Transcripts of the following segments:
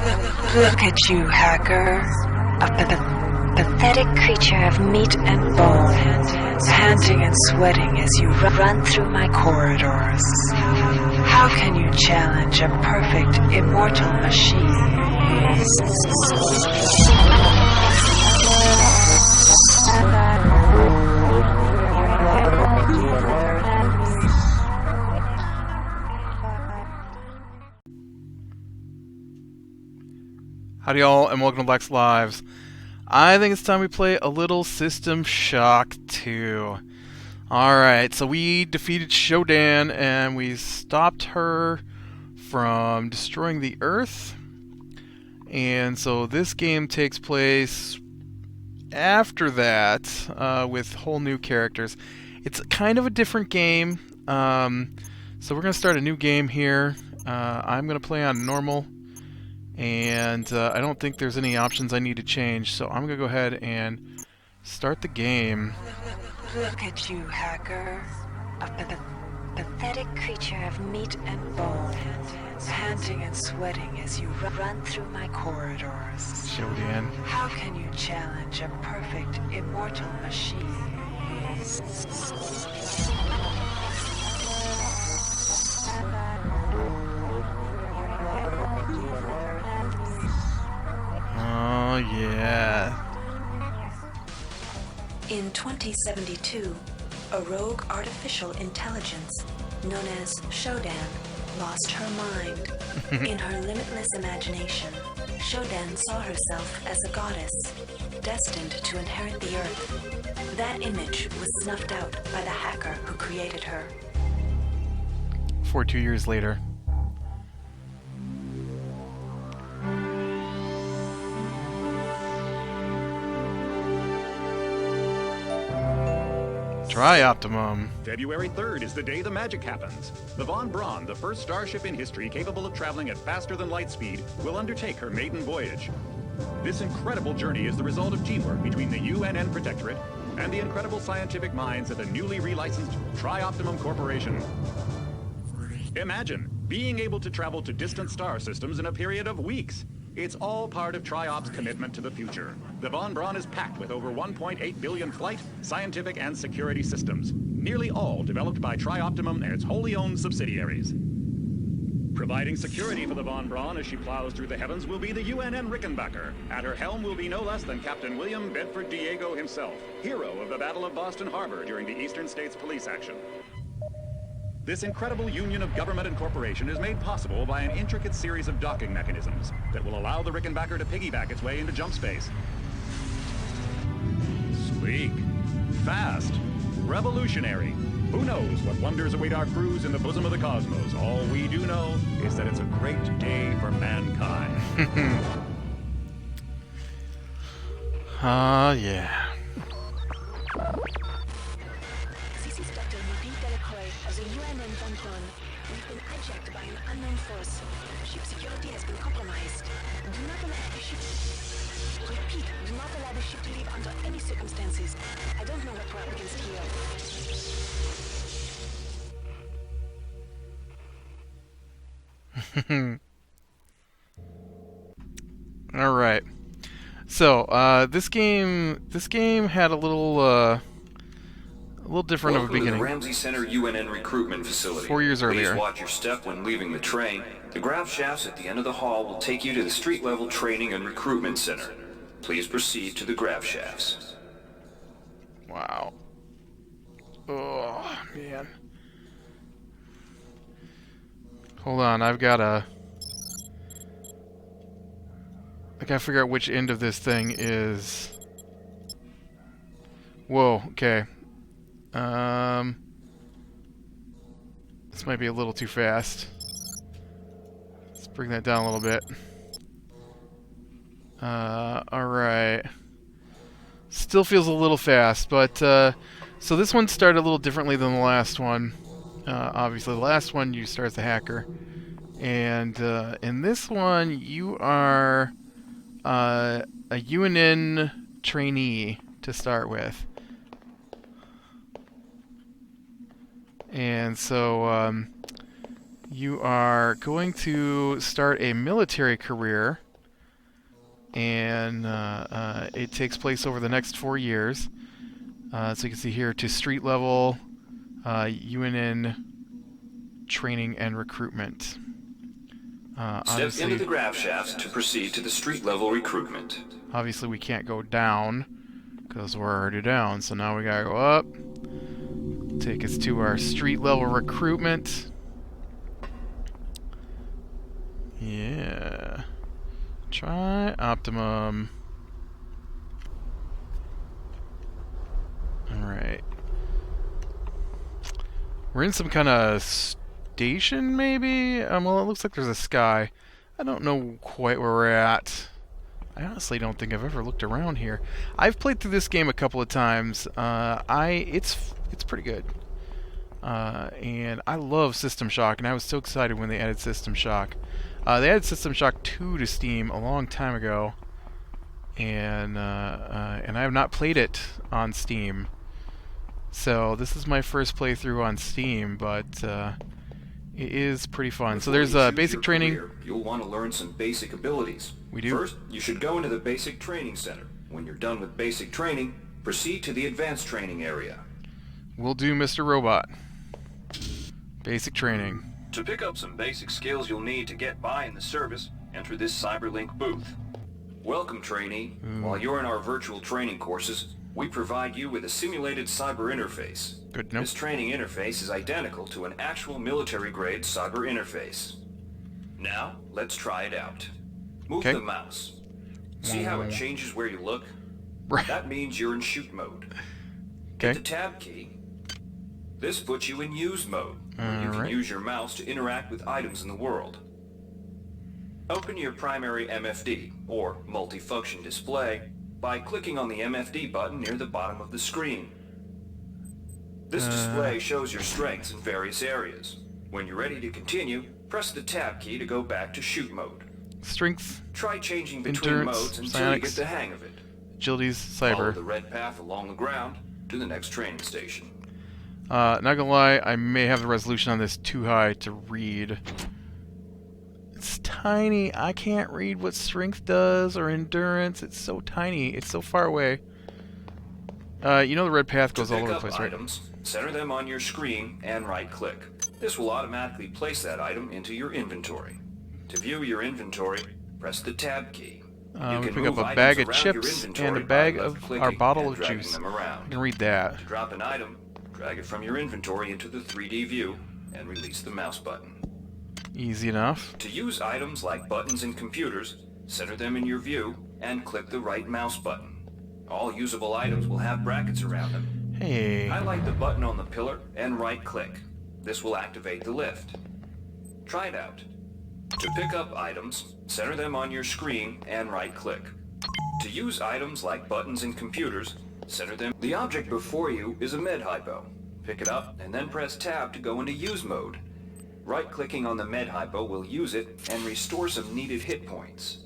Look at you, hacker. A pathetic creature of meat and bone, panting and sweating as you run through my corridors. How can you challenge a perfect, immortal machine? Howdy y'all, and welcome to Black's Lives. I think it's time we play a little System Shock 2. Alright, so we defeated Shodan, and we stopped her from destroying the Earth. And so this game takes place after that, with whole new characters. It's kind of a different game, so we're going to start a new game here. I'm going to play on normal. And I don't think there's any options I need to change, so I'm going to go ahead and start the game. Look at you, hacker. A pathetic creature of meat and bone, panting and sweating as you run through my corridors. Shodan. How can you challenge a perfect, immortal machine? Oh, yeah. In 2072, a rogue artificial intelligence known as Shodan lost her mind. In her limitless imagination, Shodan saw herself as a goddess, destined to inherit the earth. That image was snuffed out by the hacker who created her. 2 years later. Try Optimum. February 3rd is the day the magic happens. The Von Braun, the first starship in history capable of traveling at faster than light speed, will undertake her maiden voyage. This incredible journey is the result of teamwork between the UNN Protectorate and the incredible scientific minds at the newly relicensed Tri-Optimum Corporation. Imagine being able to travel to distant star systems in a period of weeks. It's all part of Tri-Op's commitment to the future. The Von Braun is packed with over 1.8 billion flight, scientific, and security systems, nearly all developed by Tri-Optimum and its wholly owned subsidiaries. Providing security for the Von Braun as she plows through the heavens will be the UNN Rickenbacker. At her helm will be no less than Captain William Bedford Diego himself, hero of the Battle of Boston Harbor during the Eastern States Police action. This incredible union of government and corporation is made possible by an intricate series of docking mechanisms that will allow the Rickenbacker to piggyback its way into jump space. Sleek, fast, revolutionary. Who knows what wonders await our crews in the bosom of the cosmos? All we do know is that it's a great day for mankind. Yeah. We've been hijacked by an unknown force. Ship security has been compromised. Do not allow the ship... Repeat, do not allow the ship to leave under any circumstances. I don't know what we're up against here. All right. So, this game had a little different of a beginning. Welcome to the Ramsey Center UNN recruitment facility. 4 years earlier. Please watch your step when leaving the train. The grav shafts at the end of the hall will take you to the street-level training and recruitment center. Please proceed to the grav shafts. Wow. Oh, man. Hold on, I gotta figure out which end of this thing is... Whoa, okay. This might be a little too fast. Let's bring that down a little bit. Alright. Still feels a little fast, but, so this one started a little differently than the last one. Obviously, the last one you start as a hacker. And, in this one, you are, a UNN trainee to start with. And so, you are going to start a military career and it takes place over the next 4 years. So you can see here to street level, UNN training and recruitment. Step into the grav shafts to proceed to the street level recruitment. Obviously we can't go down because we're already down, so now we gotta go up. Take us to our street level recruitment. Yeah. Try optimum. Alright. We're in some kind of station, maybe? Well, it looks like there's a sky. I don't know quite where we're at. I honestly don't think I've ever looked around here. I've played through this game a couple of times. It's pretty good. And I love System Shock, and I was so excited when they added System Shock. They added System Shock 2 to Steam a long time ago, and I have not played it on Steam. So this is my first playthrough on Steam, but it is pretty fun. So there's basic training. Career, you'll want to learn some basic abilities. We do. First, you should go into the basic training center. When you're done with basic training, proceed to the advanced training area. We'll do Mr. Robot. Basic training. To pick up some basic skills you'll need to get by in the service, enter this CyberLink booth. Welcome, trainee. While you're in our virtual training courses, we provide you with a simulated cyber interface. Good to know. This training interface is identical to an actual military-grade cyber interface. Now, let's try it out. Move Okay. the mouse. See how it changes where you look? Right. That means you're in shoot mode. Okay. Hit the tab key. This puts you in use mode, where you can Alright. use your mouse to interact with items in the world. Open your primary MFD, or multifunction display, by clicking on the MFD button near the bottom of the screen. This display shows your strengths in various areas. When you're ready to continue, press the tab key to go back to shoot mode. Strength, Try changing between Endurance, modes until you psionics, get the hang of it. agility's Follow cyber. the red path along the ground to the next training station. Not gonna lie, I may have the resolution on this too high to read. It's tiny. I can't read what strength does or endurance. It's so tiny. It's so far away. You know the red path goes To all pick over the up place, right? items, center them on your screen and right-click. This will automatically place that item into your inventory. To view your inventory, press the tab key. We can pick move up a items bag of around your chips inventory and a by bag of left-clicking our bottle and of dragging juice. them I around. can read that. To drop an item, drag it from your inventory into the 3D view and release the mouse button. Easy enough. To use items like buttons in computers, center them in your view and click the right mouse button. All usable items will have brackets around them. Hey. Highlight the button on the pillar and right-click. This will activate the lift. Try it out. To pick up items, center them on your screen and right-click. To use items like buttons in computers, center them. The object before you is a med hypo. Pick it up and then press tab to go into use mode. Right-clicking on the med hypo will use it and restore some needed hit points.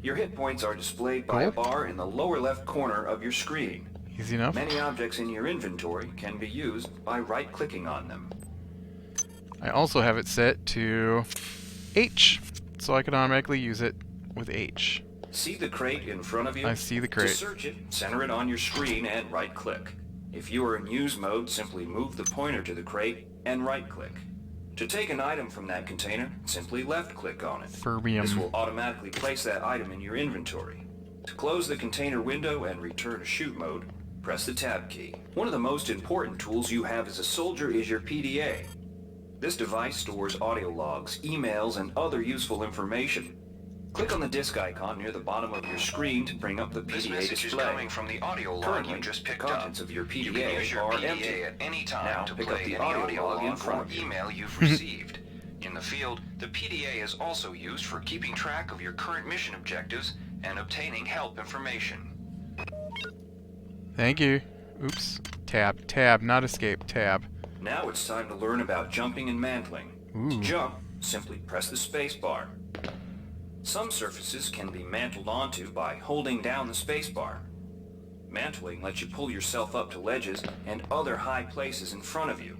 Your hit points are displayed by a Cool. bar in the lower left corner of your screen. Easy enough. Many objects in your inventory can be used by right-clicking on them. I also have it set to H, so I can automatically use it with H. See the crate in front of you? I see the To crate. search it, center it on your screen and right-click. If you are in use mode, simply move the pointer to the crate and right-click. To take an item from that container, simply left-click on it. Fermium. This will automatically place that item in your inventory. To close the container window and return to shoot mode, press the tab key. One of the most important tools you have as a soldier is your PDA. This device stores audio logs, emails, and other useful information. Click on the disk icon near the bottom of your screen to bring up the This PDA message display. is coming from the audio log Currently, you just the picked up. contents of your You PDA can use your are PDA empty. at any time Now to pick up play the any audio log in log front or of you. email you've received. In the field, the PDA is also used for keeping track of your current mission objectives and obtaining help information. Thank you. Oops. Tab. Tab, not escape. Tab. Now it's time to learn about jumping and mantling. To Ooh. jump, simply press the space bar. Some surfaces can be mantled onto by holding down the space bar. Mantling lets you pull yourself up to ledges and other high places in front of you.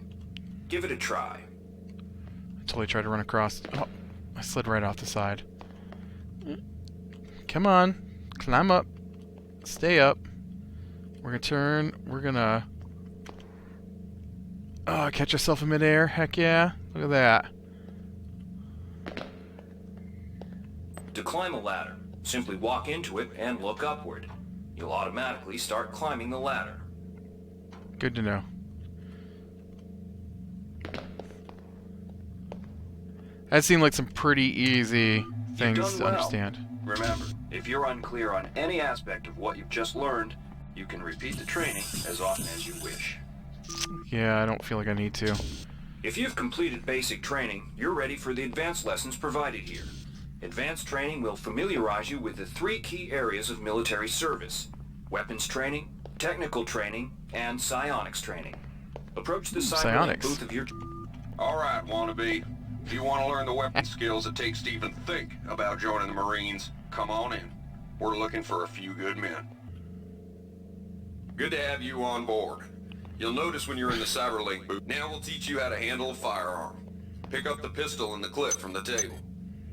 Give it a try. I totally tried to run across. Oh, I slid right off the side. Come on. Climb up. Stay up. We're gonna turn. We're gonna... Oh, catch yourself in midair. Heck yeah. Look at that. To climb a ladder, simply walk into it and look upward. You'll automatically start climbing the ladder. Good to know. That seemed like some pretty easy things to understand. Remember, if you're unclear on any aspect of what you've just learned, you can repeat the training as often as you wish. Yeah, I don't feel like I need to. If you've completed basic training, you're ready for the advanced lessons provided here. Advanced training will familiarize you with the 3 key areas of military service: weapons training, technical training, and psionics training. Approach the cyberlink booth of your... Alright, wannabe. If you want to learn the weapon skills it takes to even think about joining the Marines, come on in. We're looking for a few good men. Good to have you on board. You'll notice when you're in the cyberlink booth, now we'll teach you how to handle a firearm. Pick up the pistol and the clip from the table.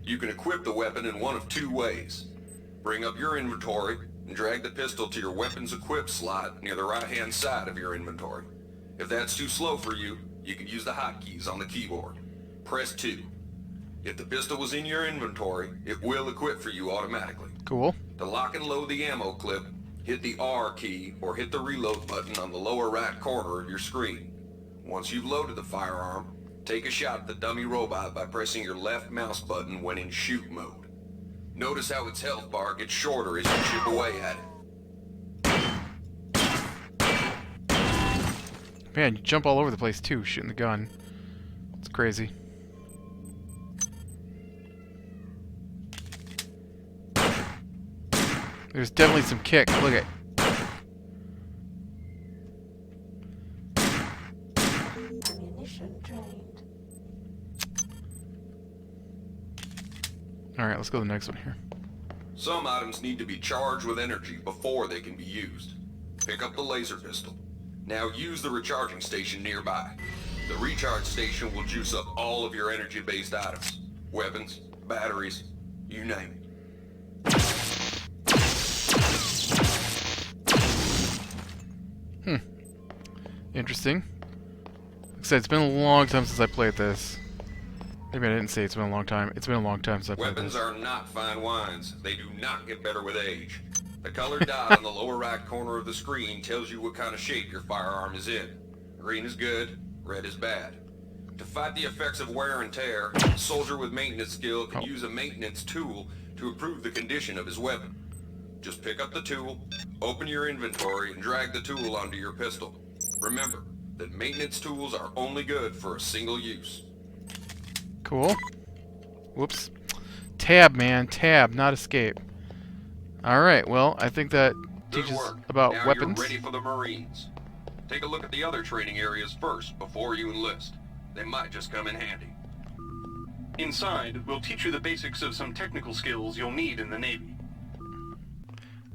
You can equip the weapon in one of 2 ways. Bring up your inventory and drag the pistol to your weapons equip slot near the right-hand side of your inventory. If that's too slow for you, you can use the hotkeys on the keyboard. Press 2. If the pistol was in your inventory, it will equip for you automatically. Cool. To lock and load the ammo clip, hit the R key or hit the reload button on the lower right corner of your screen. Once you've loaded the firearm, take a shot at the dummy robot by pressing your left mouse button when in shoot mode. Notice how its health bar gets shorter as you chip away at it. Man, you jump all over the place too, shooting the gun. It's crazy. There's definitely some kick. Look at... Ammunition drained. Alright, let's go to the next one here. Some items need to be charged with energy before they can be used. Pick up the laser pistol. Now use the recharging station nearby. The recharge station will juice up all of your energy-based items. Weapons, batteries, you name it. Interesting. Like I said, it's been a long time since I played this. Maybe I didn't say it's been a long time. It's been a long time since I played Weapons this. are not fine wines. They do not get better with age. The colored dot on the lower right corner of the screen tells you what kind of shape your firearm is in. Green is good, red is bad. To fight the effects of wear and tear, a soldier with maintenance skill can use a maintenance tool to improve the condition of his weapon. Just pick up the tool, open your inventory, and drag the tool onto your pistol. Remember that maintenance tools are only good for a single use. Cool. Whoops. Tab, man. Tab, not escape. Alright, well, I think that Good teaches work. about Now weapons. You're ready for the Marines. Take a look at the other training areas first before you enlist. They might just come in handy. Inside, we'll teach you the basics of some technical skills you'll need in the Navy.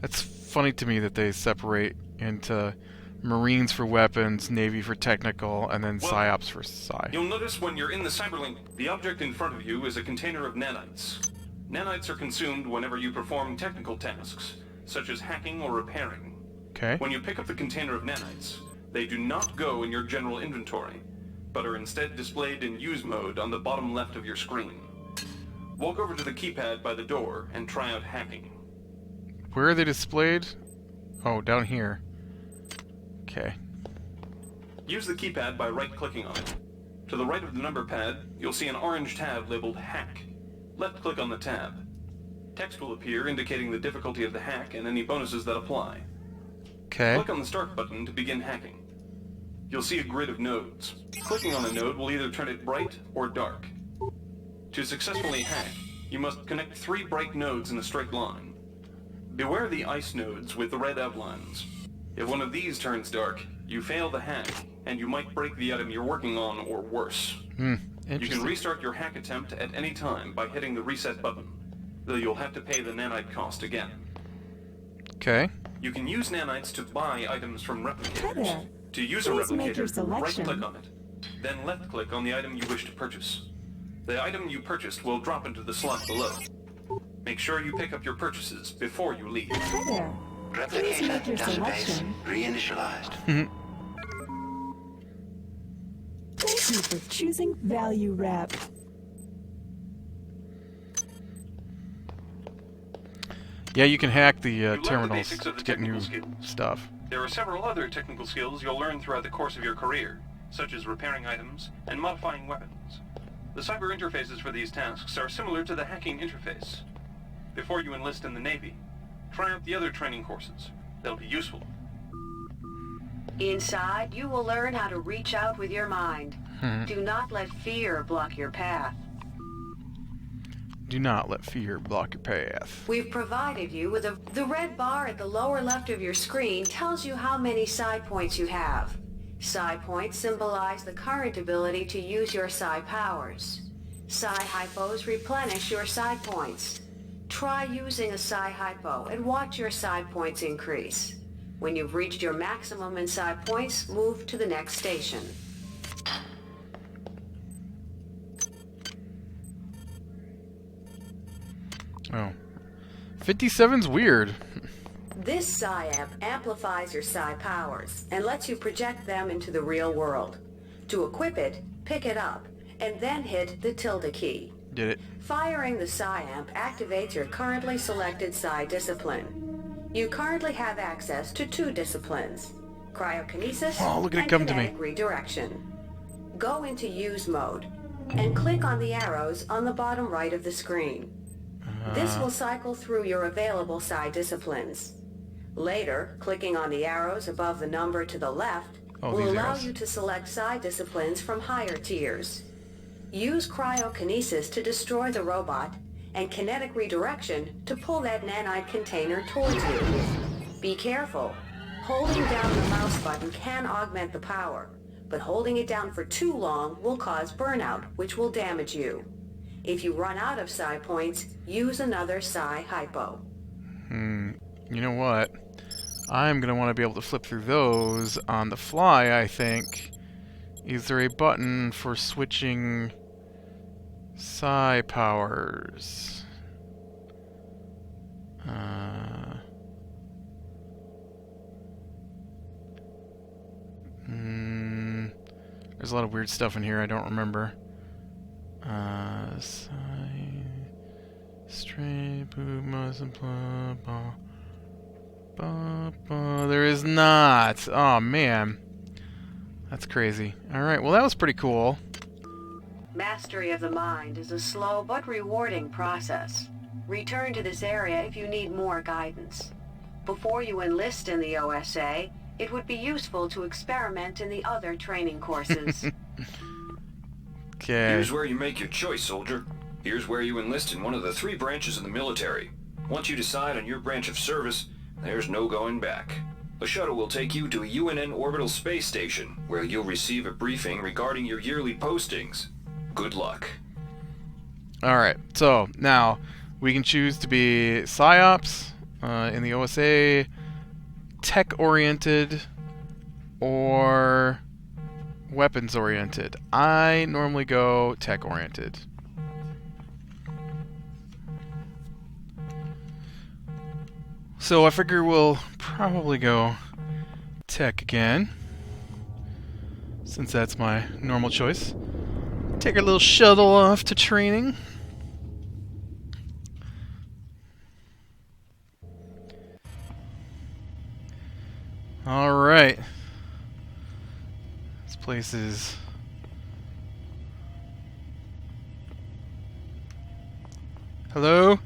That's funny to me that they separate into Marines for weapons, Navy for technical, and then Well, PSYOPs for Psi. You'll notice when you're in the cyberlink, the object in front of you is a container of nanites. Nanites are consumed whenever you perform technical tasks, such as hacking or repairing. Okay. When you pick up the container of nanites, they do not go in your general inventory, but are instead displayed in use mode on the bottom left of your screen. Walk over to the keypad by the door and try out hacking. Where are they displayed? Oh, down here. Okay. Use the keypad by right-clicking on it. To the right of the number pad, you'll see an orange tab labeled Hack. Left-click on the tab. Text will appear indicating the difficulty of the hack and any bonuses that apply. Okay. Click on the Start button to begin hacking. You'll see a grid of nodes. Clicking on a node will either turn it bright or dark. To successfully hack, you must connect 3 bright nodes in a straight line. Beware the ice nodes with the red outlines. If one of these turns dark, you fail the hack, and you might break the item you're working on or worse. You Interesting. can restart your hack attempt at any time by hitting the reset button, though you'll have to pay the nanite cost again. Okay. You can use nanites to buy items from Hi replicators. there. To use a Please make your replicator, selection. right-click on it, then left-click on the item you wish to purchase. The item you purchased will drop into the slot below. Make sure you pick up your purchases before you leave. Hi there. Please make your Replicator database selection. reinitialized. Thank you for choosing Value Wrap. Yeah, you can hack the learned the terminals basics of the to get new technical skills. stuff. There are several other technical skills you'll learn throughout the course of your career, such as repairing items and modifying weapons. The cyber interfaces for these tasks are similar to the hacking interface. Before you enlist in the Navy, try out the other training courses. They'll be useful. Inside, you will learn how to reach out with your mind. Do not let fear block your path. Do not let fear block your path. We've provided you with the red bar at the lower left of your screen tells you how many psi points you have. Psi points symbolize the current ability to use your psi powers. Psi hypos replenish your psi points. Try using a psi hypo and watch your psi points increase. When you've reached your maximum in psi points, move to the next station. Oh. 57's weird. This psi amp amplifies your psi powers and lets you project them into the real world. To equip it, pick it up, and then hit the tilde key. Did it. Firing the psi amp activates your currently selected psi discipline. You currently have access to 2 disciplines, cryokinesis Oh, look at it and come to kinetic me. redirection. Go into use mode and click on the arrows on the bottom right of the screen. This will cycle through your available psi disciplines. Later, clicking on the arrows above the number to the left will these allow arrows. you to select psi disciplines from higher tiers. Use cryokinesis to destroy the robot and kinetic redirection to pull that nanite container towards you. Be careful. Holding down the mouse button can augment the power, but holding it down for too long will cause burnout, which will damage you. If you run out of psi points, use another psi hypo. You know what? I'm going to want to be able to flip through those on the fly, I think. Is there a button for switching psi powers? There's a lot of weird stuff in here I don't remember. Straight boob muscle blah blah blah blah. There is not. Oh man, that's crazy. All right, well that was pretty cool. Mastery of the mind is a slow but rewarding process. Return to this area if you need more guidance. Before you enlist in the OSA, it would be useful to experiment in the other training courses. Okay. Here's where you make your choice, soldier. Here's where you enlist in one of the 3 branches of the military. Once you decide on your branch of service, there's no going back. The shuttle will take you to a UNN orbital space station, where you'll receive a briefing regarding your yearly postings. Good luck. Alright, so now we can choose to be PsyOps in the OSA, tech-oriented, or weapons-oriented. I normally go tech-oriented. So I figure we'll probably go tech again, since that's my normal choice. Take our little shuttle off to training. Alright. This place is... Hello?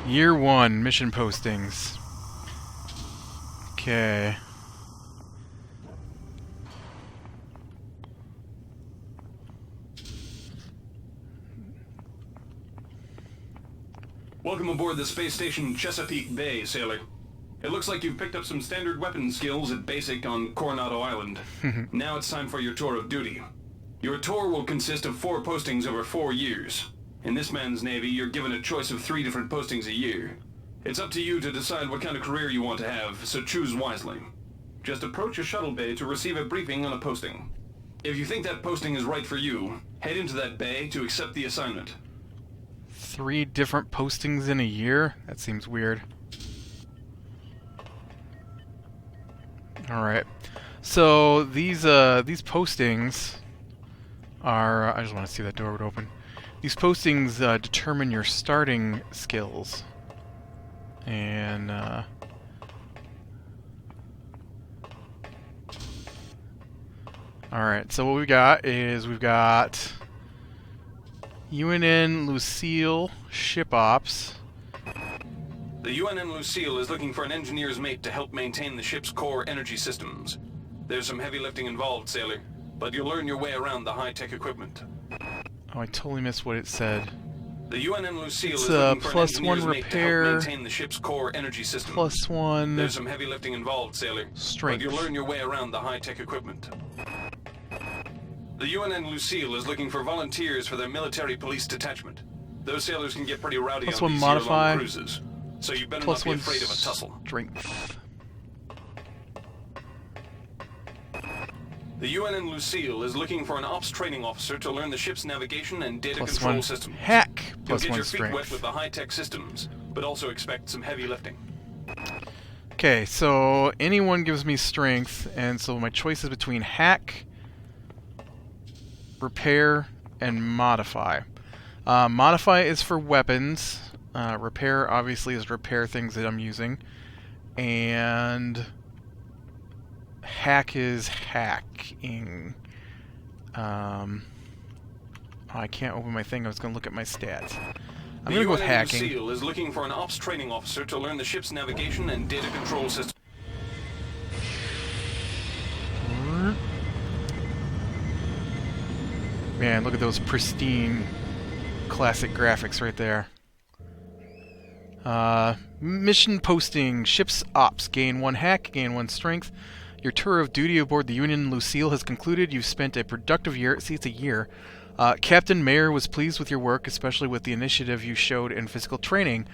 Year 1, mission postings. Okay. Welcome aboard the space station Chesapeake Bay, sailor. It looks like you've picked up some standard weapon skills at Basic on Coronado Island. Now it's time for your tour of duty. Your tour will consist of 4 postings over 4 years. In this man's Navy, you're given a choice of 3 different postings a year. It's up to you to decide what kind of career you want to have, so choose wisely. Just approach a shuttle bay to receive a briefing on a posting. If you think that posting is right for you, head into that bay to accept the assignment. 3 different postings in a year? That seems weird. Alright. So these postings are... I just want to see that door would open. These postings determine your starting skills. And... Alright, so what we got is we've got UNN Lucille Ship Ops. The UNN Lucille is looking for an engineer's mate to help maintain the ship's core energy systems. There's some heavy lifting involved, sailor, but you'll learn your way around the high-tech equipment. Oh, I totally missed what it said. The UNN Lucille It's is looking for an engineer's +1 mate to repair, help maintain the ship's core energy systems. +1 There's some heavy lifting involved, sailor, strength. but you'll learn your way around the high-tech equipment. The UNN Lucille is looking for volunteers for their military police detachment. Those sailors can get pretty rowdy on +1 these modify, year-long cruises, so you better not be +1 afraid of a tussle. strength. The UNN Lucille is looking for an ops training officer to learn the ship's navigation and data +1 control systems. hack, You'll get +1 your feet wet strength. with the high-tech systems, but also expect some heavy lifting. Okay, so anyone gives me strength, and so my choice is between hack, repair, and modify. Modify is for weapons. Repair obviously is repair things that I'm using. And hack is hacking. I can't open my thing. I was going to look at my stats. I'm going to go with hacking. The UNN Lucille is looking for an ops training officer to learn the ship's navigation and data control systems. Man, look at those pristine classic graphics right there. Mission posting. Ship's ops. Gain 1 hack, gain 1 strength. Your tour of duty aboard the UNN Lucille has concluded. You've spent a productive year. See, it's a year. Captain Mayer was pleased with your work, especially with the initiative you showed in physical training.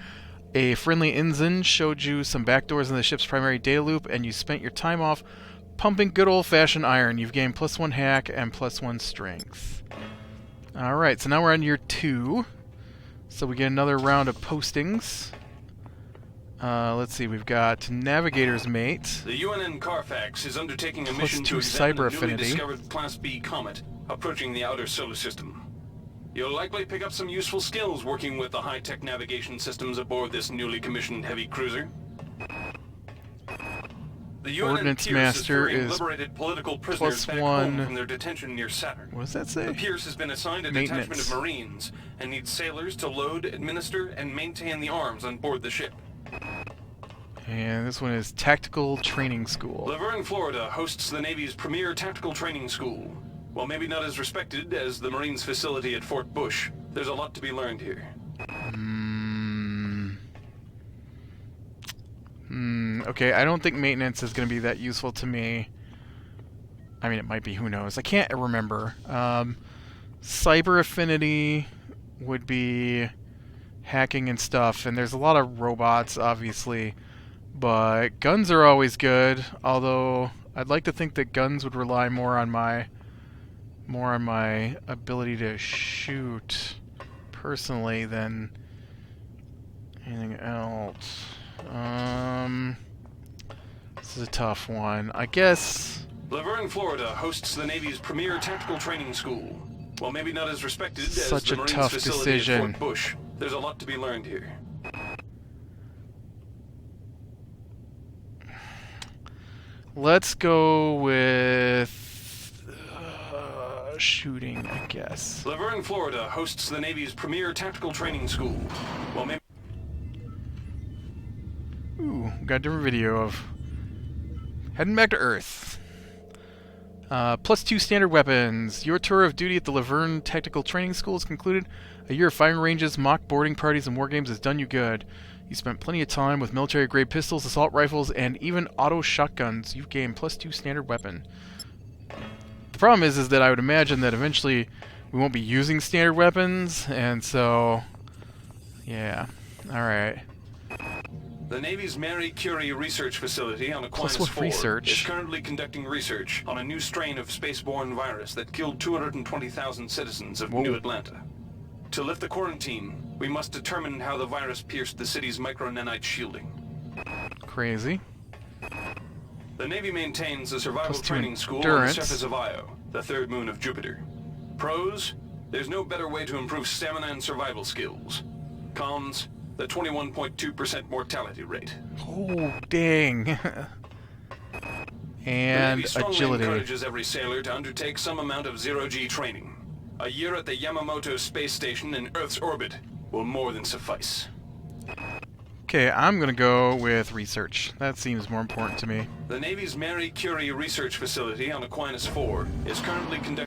A friendly ensign showed you some backdoors in the ship's primary data loop, and you spent your time off pumping good old-fashioned iron. You've gained +1 hack and +1 strength. Alright, so now we're on year 2. So we get another round of postings. Let's see, we've got Navigator's Mate. The UNN Carfax is undertaking a +2 mission to examine cyber a newly affinity. discovered Class B comet approaching the outer solar system. You'll likely pick up some useful skills working with the high-tech navigation systems aboard this newly commissioned heavy cruiser. The UNN Ordnance Pierce Master is freeing is liberated political prisoners back +1. home from their detention near Saturn. What does that say? The Pierce has been assigned a detachment Maintenance. of Marines and needs sailors to load, administer, and maintain the arms on board the ship. And this one is Tactical Training School. Laverne, Florida hosts the Navy's premier tactical training school. While maybe not as respected as the Marines facility at Fort Bush, there's a lot to be learned here. Okay, I don't think maintenance is going to be that useful to me. I mean, it might be, who knows. I can't remember. Cyber affinity would be hacking and stuff, and there's a lot of robots, obviously. But guns are always good, although I'd like to think that guns would rely more on my ability to shoot personally than anything else. This is a tough one. I guess Laverne, Florida hosts the Navy's premier tactical training school. While maybe not as respected as Such the a Marines tough facility decision. at Fort Bush, there's a lot to be learned here. let's go with shooting, I guess. Laverne, Florida hosts the Navy's premier tactical training school. While maybe Ooh, got a different video of heading back to Earth. +2 standard weapons. Your tour of duty at the Laverne Tactical Training School is concluded. A year of firing ranges, mock boarding parties, and war games has done you good. You spent plenty of time with military-grade pistols, assault rifles, and even auto shotguns. You've gained +2 standard weapon. The problem is that I would imagine that eventually we won't be using standard weapons, and so, yeah. Alright. The Navy's Marie Curie Research Facility on Aquinas what 4 research? is currently conducting research on a new strain of spaceborne virus that killed 220,000 citizens of New Atlanta. To lift the quarantine, we must determine how the virus pierced the city's micronanite shielding. Crazy. The Navy maintains a survival +2 training school on the endurance. surface of Io, the third moon of Jupiter. Pros, there's no better way to improve stamina and survival skills. Cons, the 21.2% mortality rate. Oh, dang. The And Navy strongly agility. encourages every sailor to undertake some amount of zero-G training. A year at the Yamamoto space station in Earth's orbit will more than suffice. Okay, I'm gonna go with research. That seems more important to me. The Navy's Marie Curie Research Facility on Aquinas 4 is currently conducting...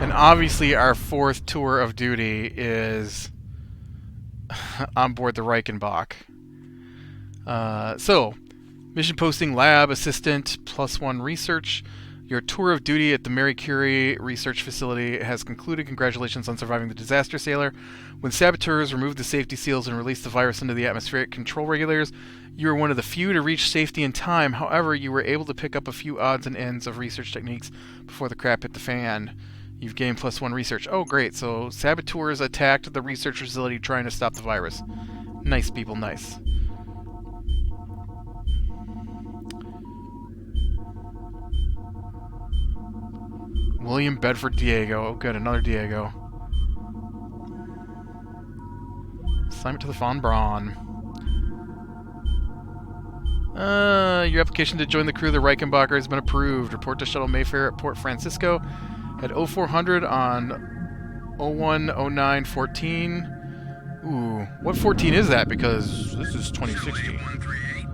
And obviously our fourth tour of duty is on board the Rickenbacker. So, mission posting, lab assistant, +1 research. Your tour of duty at the Marie Curie Research Facility has concluded. Congratulations on surviving the disaster, sailor. When saboteurs removed the safety seals and released the virus into the atmospheric control regulators, you were one of the few to reach safety in time. However, you were able to pick up a few odds and ends of research techniques before the crap hit the fan. You've gained +1 research. Oh, great. So, saboteurs attacked the research facility trying to stop the virus. Nice, people, nice. William Bedford Diego. Oh, good. Another Diego. Assignment to the Von Braun. Your application to join the crew of the Rickenbacker has been approved. Report to Shuttle Mayfair at Port Francisco at 0400 on 010914. Ooh, what 14 is that? Because this is 2016. 138.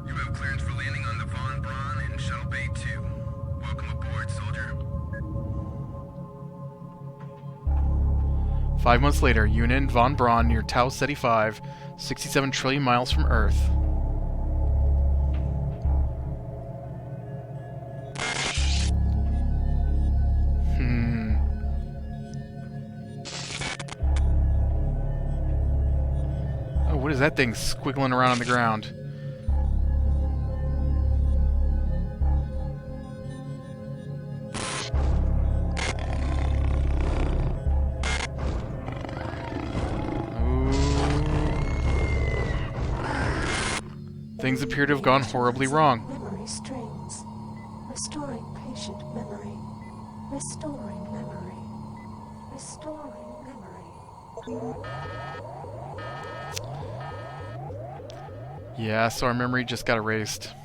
You have clearance for landing on the Von Braun in Shuttle Bay 2. Welcome aboard, soldier. 5 months later, Union Von Braun near Tau Ceti 5, 67 trillion miles from Earth. Oh, what is that thing squiggling around on the ground? Things appear to have gone horribly wrong. Memory strings. Restoring patient memory. Restoring memory. Restoring memory. Yeah, so our memory just got erased.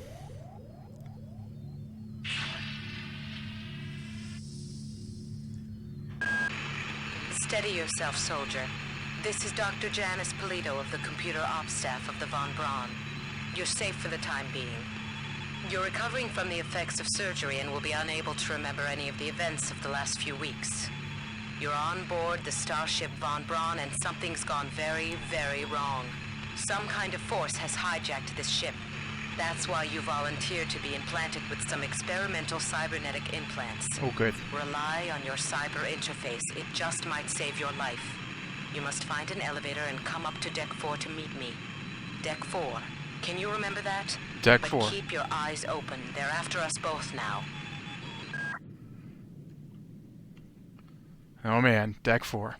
Steady yourself, soldier. This is Dr. Janice Polito of the computer ops staff of the Von Braun. You're safe for the time being. You're recovering from the effects of surgery and will be unable to remember any of the events of the last few weeks. You're on board the starship Von Braun and something's gone very, very wrong. Some kind of force has hijacked this ship. That's why you volunteered to be implanted with some experimental cybernetic implants. Oh, good. Rely on your cyber interface. It just might save your life. You must find an elevator and come up to Deck 4 to meet me. Deck 4. Can you remember that? Deck But 4. keep your eyes open. They're after us both now. Oh man, Deck 4.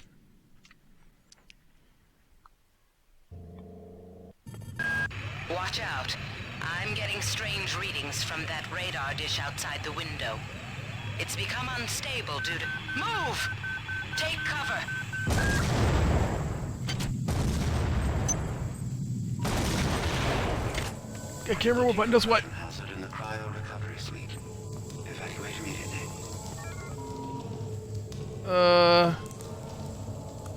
Watch out. I'm getting strange readings from that radar dish outside the window. It's become unstable due to... Move! Take cover! I can't remember what button does what. Hazard in the cryo recovery suite. Evacuate immediately.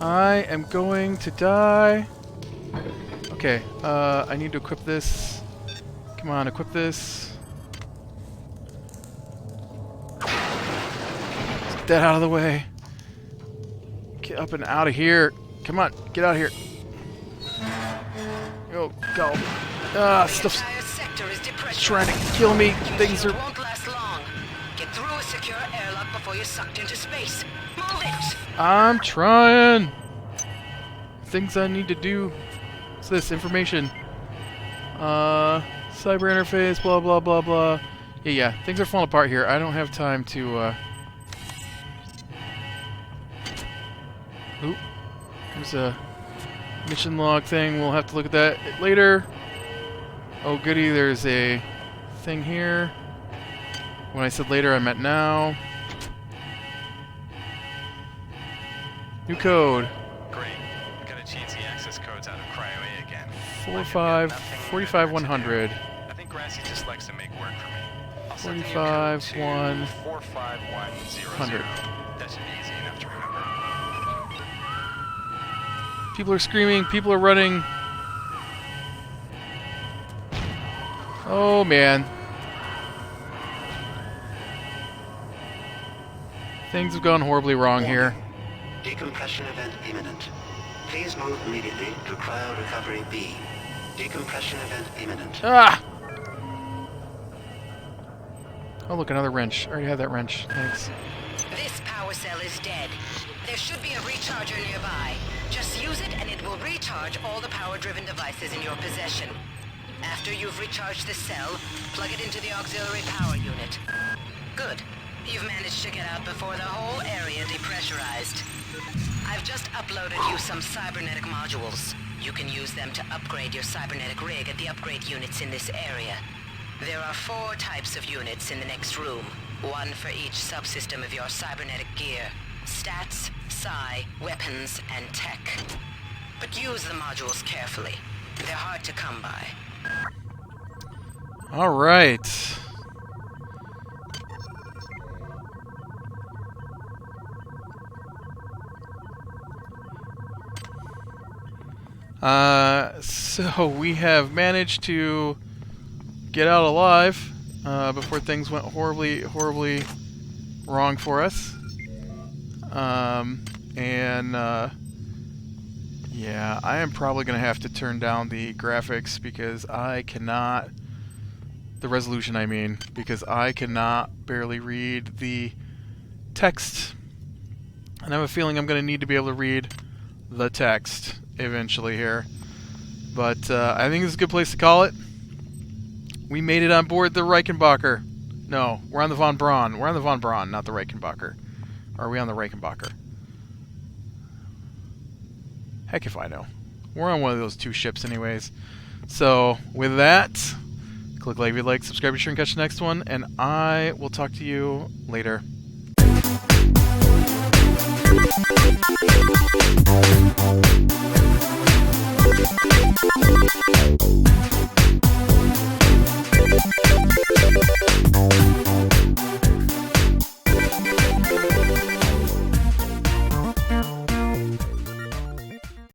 I am going to die. Okay, I need to equip this. Come on, equip this. Get that out of the way. Get up and out of here. Come on, get out of here. Oh, go. Stuff's trying to kill me. Things are... Won't last long. Get through as secure airlock before you're sucked into space. Move it! I'm trying. Things I need to do. What's this? Information. Cyber interface, blah, blah, blah, blah. Yeah, things are falling apart here. I don't have time to, Oop. There's a mission log thing. We'll have to look at that later. Oh, goody, there's a thing here. When I said later, I meant now. New code. Great. I'm gonna change the access codes out of Cryo A again. 45-100. I think Grassy just likes to make work for me. I'll set the new 45, code to 1, 45100. That should be easy enough to remember. People are screaming. People are running. Oh, man. Things have gone horribly wrong here. Decompression event imminent. Please move immediately to Cryo Recovery B. Decompression event imminent. Ah! Oh, look, another wrench. I already had that wrench. Thanks. This power cell is dead. There should be a recharger nearby. Just use it and it will recharge all the power-driven devices in your possession. After you've recharged the cell, plug it into the auxiliary power unit. Good. You've managed to get out before the whole area depressurized. I've just uploaded you some cybernetic modules. You can use them to upgrade your cybernetic rig at the upgrade units in this area. There are 4 types of units in the next room. 1 for each subsystem of your cybernetic gear. Stats, psi, weapons, and tech. But use the modules carefully. They're hard to come by. All right. So we have managed to get out alive before things went horribly wrong for us. Yeah, I am probably going to have to turn down the graphics because I cannot, the resolution I mean, because I cannot barely read the text. And I have a feeling I'm going to need to be able to read the text eventually here. But I think this is a good place to call it. We made it on board the Rickenbacker. No, we're on the Von Braun. We're on the Von Braun, not the Rickenbacker. Or are we on the Rickenbacker? Heck if I know. We're on one of those 2 ships anyways. So, with that, click like if you like, subscribe, be sure and catch the next one, and I will talk to you later.